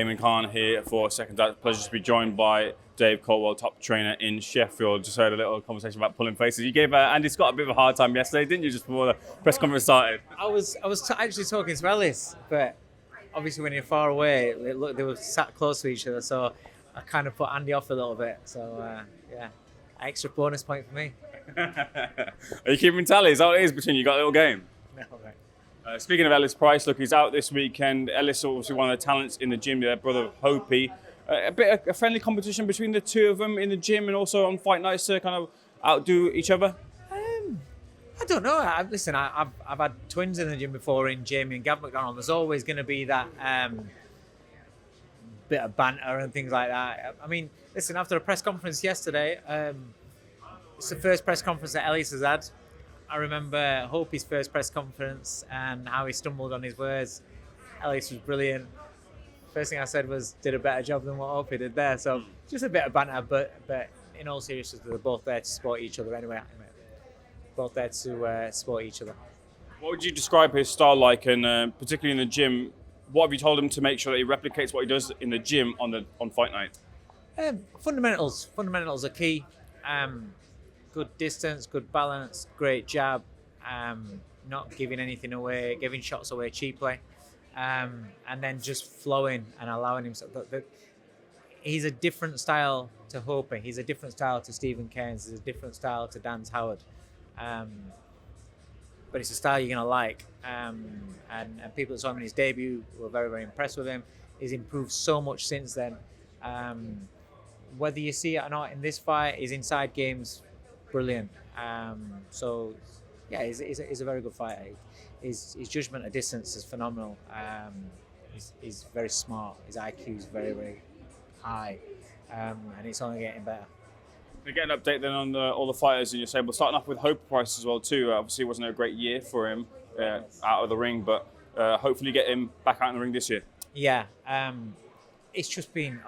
Eamon Khan here for SecondsOut. Pleasure to be joined by Dave Coldwell, top trainer in Sheffield. Just heard a little conversation about pulling faces. You gave Andy Scott a bit of a hard time yesterday, didn't you, just before the press conference started? I was actually talking to Ellis, but obviously when you're far away, they were sat close to each other, so I kind of put Andy off a little bit. So, extra bonus point for me. Are you keeping tally? Is that what it is between you? Got a little game? No, right. Speaking of Ellis Price, look, he's out this weekend. Ellis, obviously one of the talents in the gym, their brother Hopi. A bit of a friendly competition between the two of them in the gym and also on fight nights to kind of outdo each other? I don't know. I've had twins in the gym before in Jamie and Gav McDonald. There's always going to be that bit of banter and things like that. I mean, listen, after a press conference yesterday, it's the first press conference that Ellis has had. I remember Hopi's first press conference and how he stumbled on his words. Ellis was brilliant. First thing I said was, did a better job than what Hopi did there. So just a bit of banter, but in all seriousness, they're both there to support each other anyway. Both there to support each other. What would you describe his style like, and particularly in the gym? What have you told him to make sure that he replicates what he does in the gym on fight night? Fundamentals are key. Good distance, good balance, great jab, not giving anything away, giving shots away cheaply, and then just flowing and allowing himself. He's a different style to Hopi. He's a different style to Stephen Cairns. He's a different style to Dan Howard. But it's a style you're going to like. And people that saw him in his debut were very, very impressed with him. He's improved so much since then. Whether you see it or not in this fight, his inside game's brilliant. He's a very good fighter. His judgment of distance is phenomenal. He's very smart. His IQ is very, very high. And it's only getting better. To get an update then on all the fighters in your stable, starting off with Hope Price as well too. Obviously it wasn't a great year for him out of the ring, but hopefully get him back out in the ring this year. Yeah, it's been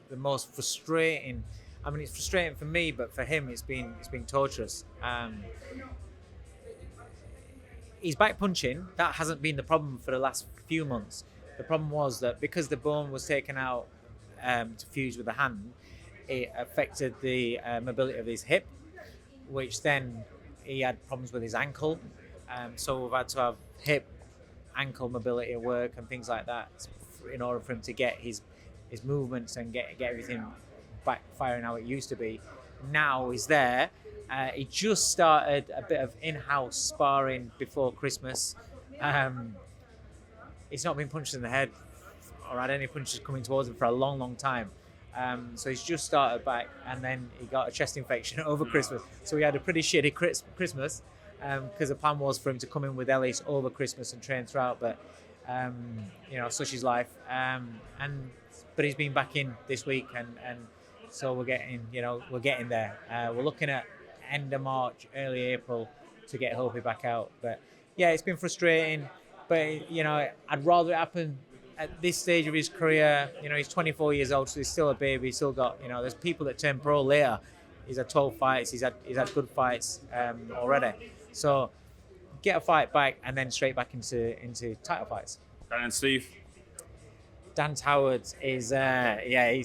the most frustrating. I mean, it's frustrating for me, but for him, it's been torturous. He's back punching. That hasn't been the problem for the last few months. The problem was that because the bone was taken out to fuse with the hand, it affected the mobility of his hip, which then he had problems with his ankle. So we've had to have hip, ankle mobility at work and things like that in order for him to get his movements and get everything back firing how it used to be. Now he's there. He just started a bit of in-house sparring before Christmas. He's not been punched in the head or had any punches coming towards him for a long, long time. So he's just started back, and then he got a chest infection over Christmas. So he had a pretty shitty Christmas because the plan was for him to come in with Ellis over Christmas and train throughout. But such is life. But he's been back in this week, and so we're getting there. We're looking at end of March, early April to get Hopi back out. But yeah, it's been frustrating. But I'd rather it happen at this stage of his career. He's 24 years old, so he's still a baby. He's still got, there's people that turn pro later. He's had 12 fights. He's had good fights already. So get a fight back and then straight back into title fights. Dan and Steve. Dan Howard is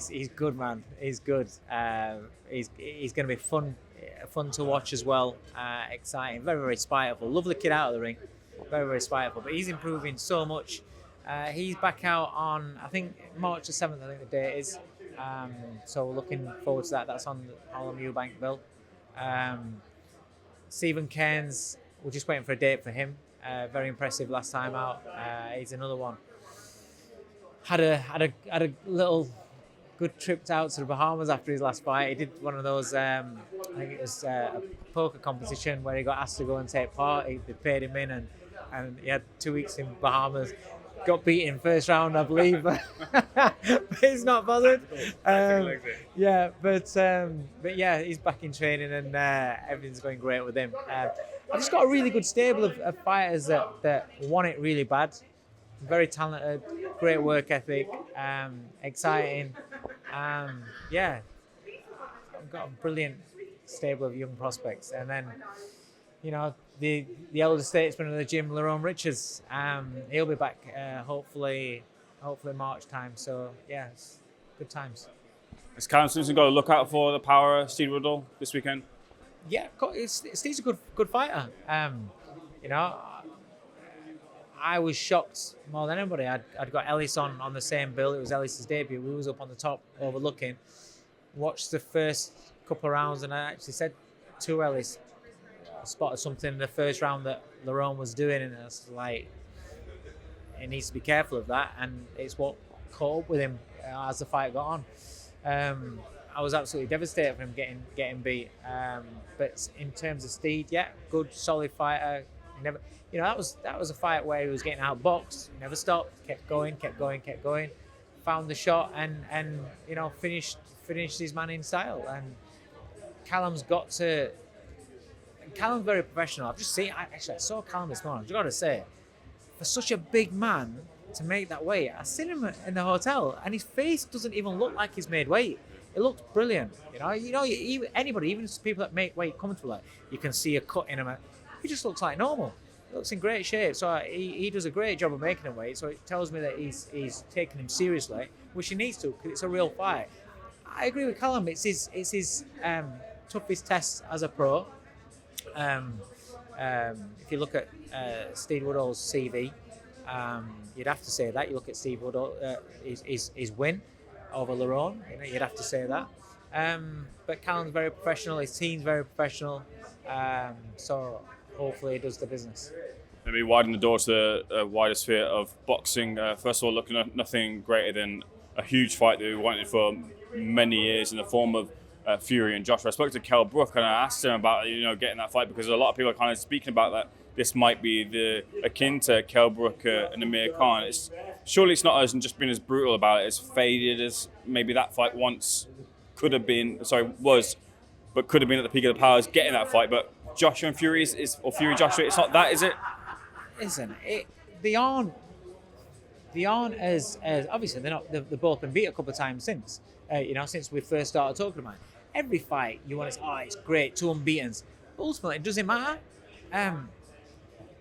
he's good, man. He's good. He's going to be fun to watch as well. Exciting, very, very spiteful. Lovely kid out of the ring, very, very spiteful. But he's improving so much. He's back out on, I think, March the 7th, I think the date is. So we're looking forward to that. That's on Harlem Eubankville. Stephen Cairns, we're just waiting for a date for him. Very impressive last time out. He's another one. Had a little good trip out to the Bahamas after his last fight. He did one of those, I think it was a poker competition where he got asked to go and take part. They paid him in and he had 2 weeks in Bahamas. Got beaten first round, I believe, but he's not bothered. But he's back in training and everything's going great with him. I've just got a really good stable of fighters that want it really bad. Very talented, great work ethic, exciting. I've got a brilliant stable of young prospects, and then the elder statesman of the gym, Lerone Richards, he'll be back hopefully hopefully March time. So yeah, it's good times. Has Callum Simpson got to look out for the power of Steve Woodall this weekend? Yeah, Steve's a good fighter. You know, I was shocked more than anybody. I'd got Ellis on the same bill. It was Ellis's debut. We was up on the top overlooking. Watched the first couple of rounds, and I actually said to Ellis, I spotted something in the first round that Lerone was doing, and I was like, he needs to be careful of that. And it's what caught up with him as the fight got on. I was absolutely devastated for him getting beat. But in terms of Steed, yeah, good, solid fighter. Never, that was a fight where he was getting outboxed. Never stopped, kept going. Found the shot and finished his man in style. And Callum's very professional. I've just seen. I saw Callum this morning. I've got to say, for such a big man to make that weight, I seen him in the hotel, and his face doesn't even look like he's made weight. It looks brilliant. Anybody, even people that make weight comfortable, you can see a cut in him. He just looks like normal. He looks in great shape. So he does a great job of making him weight. So it tells me that he's taking him seriously, which he needs to, because it's a real fight. I agree with Callum. It's his toughest test as a pro. If you look at Steve Woodall's CV, you'd have to say that. You look at Steve Woodall, his win over Lerone, you'd have to say that. But Callum's very professional. His team's very professional. So hopefully he does the business. Maybe widen the door to the wider sphere of boxing. First of all, looking at nothing greater than a huge fight that we wanted for many years in the form of Fury and Joshua. I spoke to Kell Brook and I asked him about getting that fight, because a lot of people are kind of speaking about that. This might be akin to Kell Brook and Amir Khan. Surely it's not just been as brutal about it, as faded as maybe that fight once could have been. But could have been at the peak of the powers getting that fight. But Joshua and Fury or Fury Joshua, it's not that, is it? Listen, they aren't as obviously they've both been beat a couple of times since we first started talking about it. Every fight you want to say, it's great, 2 unbeatens. Ultimately, it doesn't matter.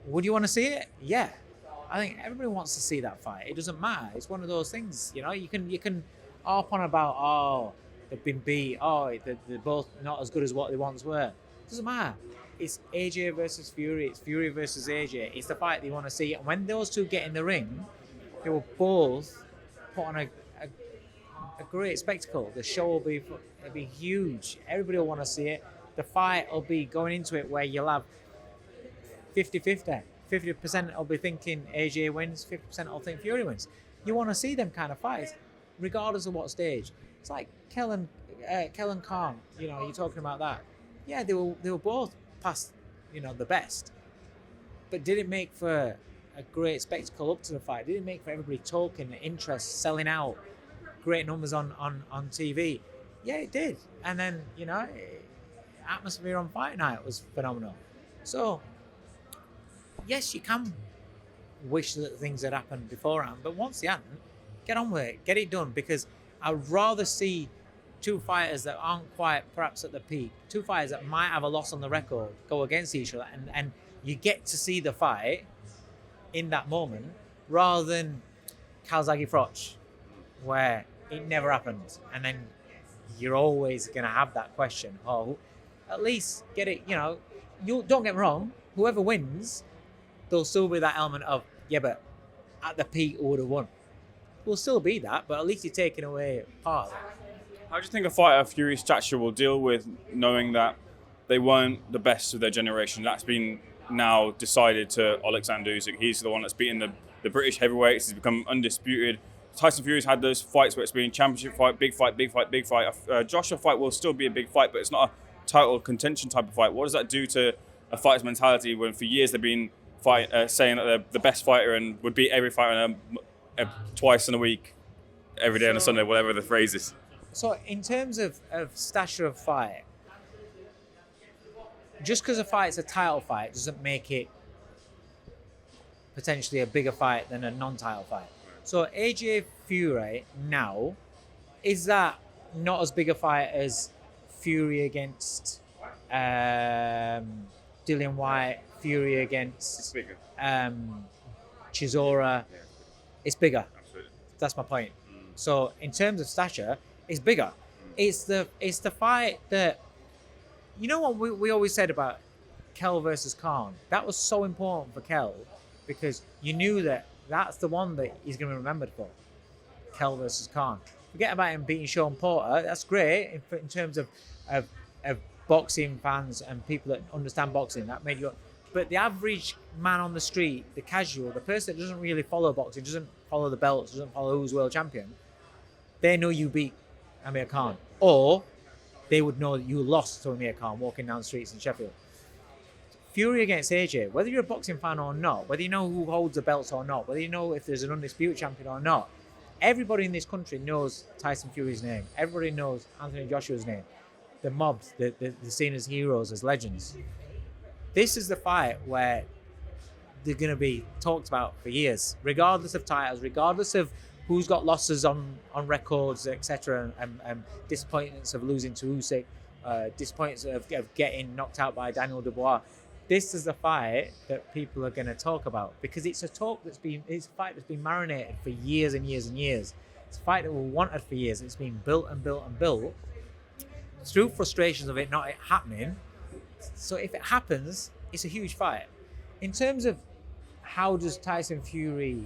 Would you want to see it? Yeah. I think everybody wants to see that fight. It doesn't matter. It's one of those things, you can harp on about, they've been beat, they're both not as good as what they once were. It doesn't matter. It's AJ versus Fury, it's Fury versus AJ. It's the fight they want to see. And when those two get in the ring, they will both put on a great spectacle. The show will be huge. Everybody will want to see it. The fight will be going into it where you'll have 50-50. 50% will be thinking AJ wins, 50% will think Fury wins. You want to see them kind of fights, regardless of what stage. It's like Kell and Khan, you're talking about that. Yeah, they were both past, the best. But did it make for a great spectacle up to the fight? Did it make for everybody talking, interest, selling out, great numbers on TV? Yeah, it did. And then, atmosphere on fight night was phenomenal. So, yes, you can wish that things had happened beforehand, but once they haven't, get on with it, get it done, because I'd rather see 2 fighters that aren't quite perhaps at the peak, 2 fighters that might have a loss on the record go against each other, and you get to see the fight in that moment, rather than Calzaghe Froch, where it never happened, and then you're always going to have that question. At least get it, you don't get me wrong, whoever wins, there'll still be that element of, yeah, but at the peak, who would have won? Will still be that, but at least you're taking away part of it. How do you think a fighter of Fury's stature will deal with knowing that they weren't the best of their generation? That's been now decided to Alexander Usyk. He's the one that's beaten the British heavyweights. He's become undisputed. Tyson Fury's had those fights where it's been championship fight, big fight. Joshua fight will still be a big fight, but it's not a title contention type of fight. What does that do to a fighter's mentality when for years they've been saying that they're the best fighter and would beat every fighter twice in a week, every day on a Sunday, whatever the phrase is? So in terms of stature of fight, just because a fight's a title fight doesn't make it potentially a bigger fight than a non-title fight. So AJ Fury now, is that not as big a fight as Fury against Dillian Whyte, Fury against Chisora? It's bigger. Absolutely. That's my point. So in terms of stature, it's bigger. It's the fight that, you know what we always said about Kel versus Khan. That was so important for Kel because you knew that that's the one that he's going to be remembered for. Kel versus Khan. Forget about him beating Sean Porter. That's great in terms of boxing fans and people that understand boxing. That made you. But the average man on the street, the casual, the person that doesn't really follow boxing, doesn't follow the belts, doesn't follow who's world champion, they know you beat Amir Khan, or they would know that you lost to Amir Khan walking down the streets in Sheffield. Fury against AJ, whether you're a boxing fan or not, whether you know who holds the belts or not, whether you know if there's an undisputed champion or not, everybody in this country knows Tyson Fury's name. Everybody knows Anthony Joshua's name. The mobs, they're seen as heroes, as legends. This is the fight where they're going to be talked about for years, regardless of titles, regardless of who's got losses on records, etc., and disappointments of losing to Usyk, disappointments of getting knocked out by Daniel Dubois. This is the fight that people are going to talk about because it's a fight that's been marinated for years and years and years. It's a fight that we wanted for years. It's been built and built and built through frustrations of it not happening. So if it happens, it's a huge fight. In terms of how does Tyson Fury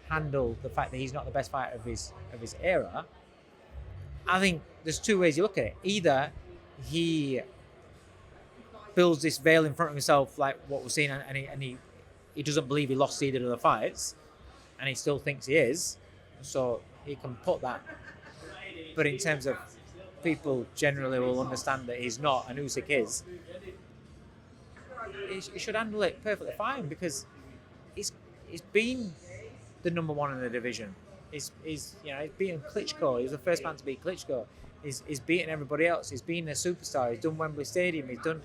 handle the fact that he's not the best fighter of his era, I think there's two ways you look at it. Either he builds this veil in front of himself, like what we're seeing, and he doesn't believe he lost either of the fights, and he still thinks he is, so he can put that. But in terms of people generally will understand that he's not, and Usyk is, he should handle it perfectly fine because he's been the number one in the division. He's beaten Klitschko. He was the first man to beat Klitschko. He's beaten everybody else. He's been a superstar. He's done Wembley Stadium. He's done,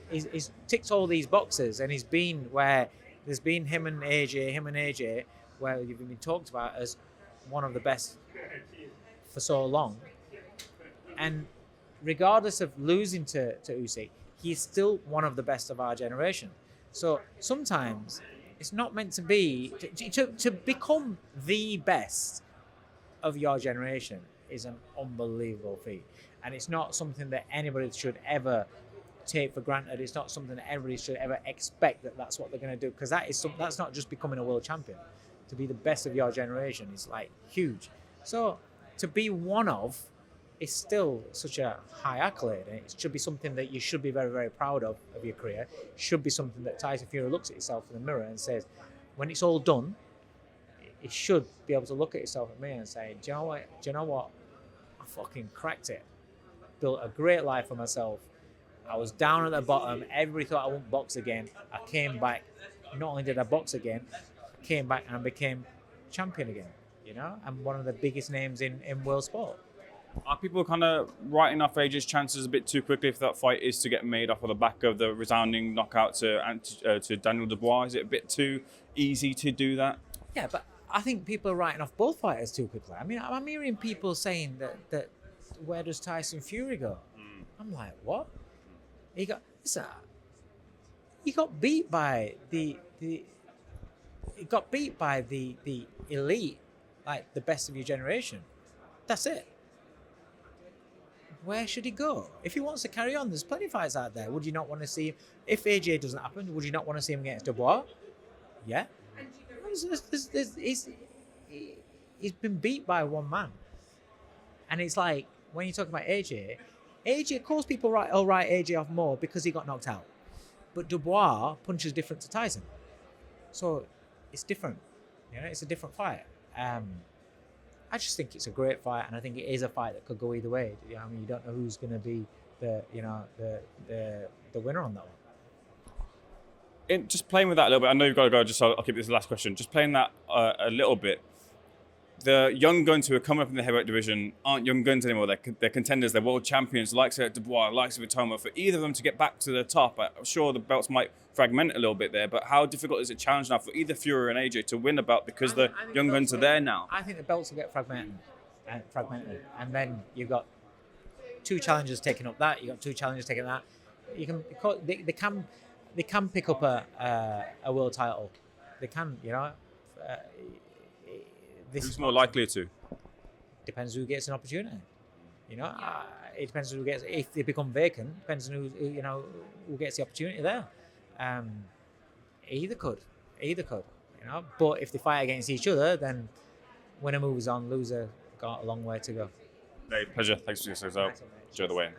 he's ticked all these boxes, and he's been where there's been him and AJ, where you've been talked about as one of the best for so long. And regardless of losing to Usyk, he's still one of the best of our generation. So sometimes it's not meant to be to become the best of your generation is an unbelievable feat, and it's not something that anybody should ever take for granted. It's not something that everybody should ever expect that that's what they're going to do, because that's not just becoming a world champion. To be the best of your generation is like huge. So to be one of is still such a high accolade, and it should be something that you should be very, very proud of your career. It should be something that Tyson Fury looks at himself in the mirror and says, when it's all done, he should be able to look at himself in the mirror and say, do you know what? I fucking cracked it. Built a great life for myself. I was down at the bottom. Everybody thought I wouldn't box again. I came back. Not only did I box again, I came back and I became champion again. I'm one of the biggest names in world sport. Are people kind of writing off AJ's chances a bit too quickly if that fight is to get made off of the back of the resounding knockout to Daniel Dubois? Is it a bit too easy to do that? Yeah, but I think people are writing off both fighters too quickly. I mean, I'm hearing people saying that where does Tyson Fury go? I'm like, what? He got beat by the elite, like the best of your generation. That's it. Where should he go? If he wants to carry on, there's plenty of fights out there. Would you not want to see him? If AJ doesn't happen, would you not want to see him against Dubois? Yeah. He's been beat by one man. And it's like, when you talk about AJ, of course people write AJ off more because he got knocked out. But Dubois punches different to Tyson. So it's different. It's a different fight. I just think it's a great fight, and I think it is a fight that could go either way. You don't know who's going to be the winner on that one. Just playing with that a little bit, I know you've got to go, just so I'll keep this the last question. Just playing that a little bit. The young guns who are coming up in the heavyweight division aren't young guns anymore. They're contenders. They're world champions, likes of Dubois, likes of Itoma. For either of them to get back to the top, I'm sure the belts might fragment a little bit there, but how difficult is it challenge now for either Fury and AJ to win a belt because the young guns are there now? I think the belts will get fragmented, and then you've got two challengers taking up that. You've got two challengers taking that. They can pick up a world title. They can, Who's more likely to? Depends who gets an opportunity. You know, it depends who gets. If they become vacant, depends on who gets the opportunity there. Either could. You know, but if they fight against each other, then winner moves on, loser got a long way to go. Hey, pleasure. Thanks for your yourself. Enjoy the win.